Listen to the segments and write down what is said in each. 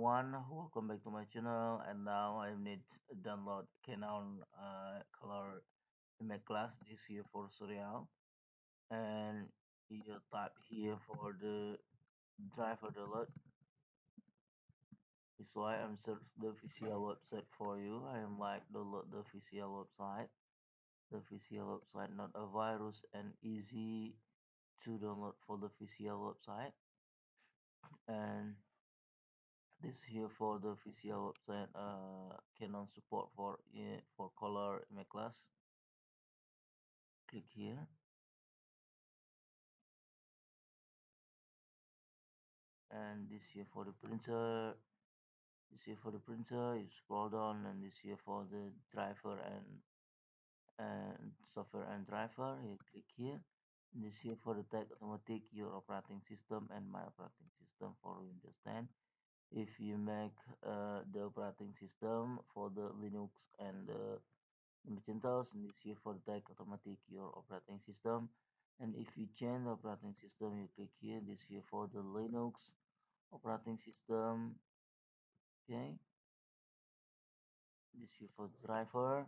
everyone, welcome back to my channel. And now I need to download Canon Color imageCLASS this here for serial. And you type here for the driver download. That's why I'm search the official website for you. I am like download the official website. The official website not a virus and easy to download for the official website. And this here for the official website Canon support for color imageCLASS. Click here, and this here for the printer. This here for the printer. You scroll down, and this here for the driver and software and driver. You click here. And this here for the tag automatic your operating system and my operating system for Windows 10. If you make the operating system for the Linux and the Macintosh, and this here for the tag automatic your operating system. And if you change the operating system, you click here. This here for the Linux operating system. Okay, this here for the driver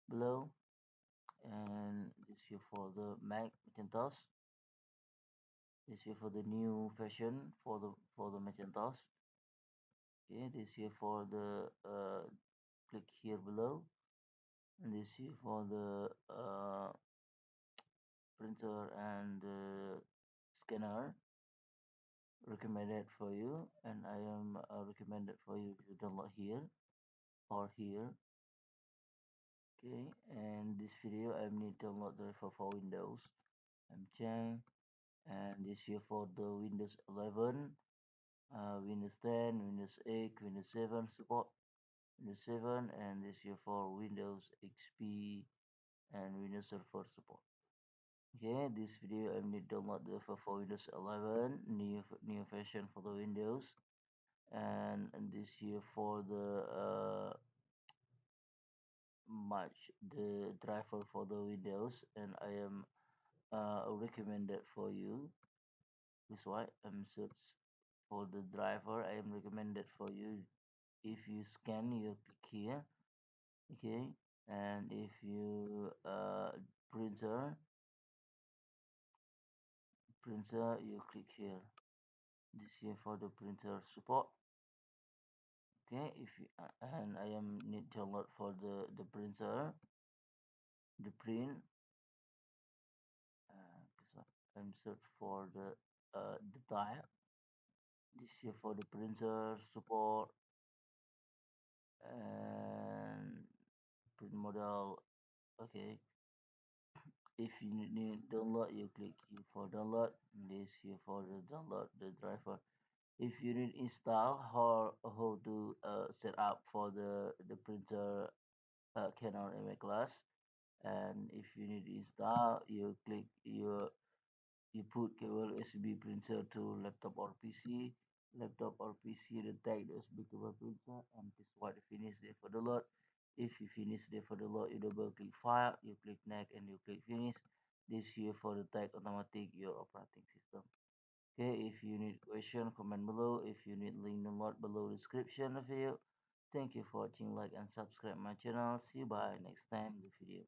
below, and this here for the Mac Macintosh. This here for the new version for the Macintosh. Okay, this here for the click here below, and this here for the printer and scanner recommended for you, and I am recommended for you to download here or here. Okay, and this video I need to download the for Windows. I'm changing, and this here for the Windows 11, Windows 10, Windows 8, Windows 7 support, Windows 7, and this here for Windows XP and Windows Server support. Okay, this video I need to download the for Windows 11 new version for the Windows, and this here for the match the driver for the Windows, and I am recommended for you. This why I'm search for the driver. I am recommended for you. If you scan, you click here. Okay, and if you printer, you click here. This here for the printer support. Okay, if you and I am need to download for the printer, the print. So I'm search for the type. This here for the printer support and print model. Okay, if you need download, you click here for download. This here for the download the driver. If you need install, how to set up for the printer Canon imageCLASS. And if you need install, you click you put cable USB printer to laptop or PC. Laptop or PC, the tag the USB cable printer, and this what finish there for the load. If you finish there for the load, you double click file, you click next, and you click finish. This here for the tag automatic your operating system. Okay, if you need question, comment below. If you need link download below description of video. Thank you for watching, like and subscribe my channel. See you by next time the video.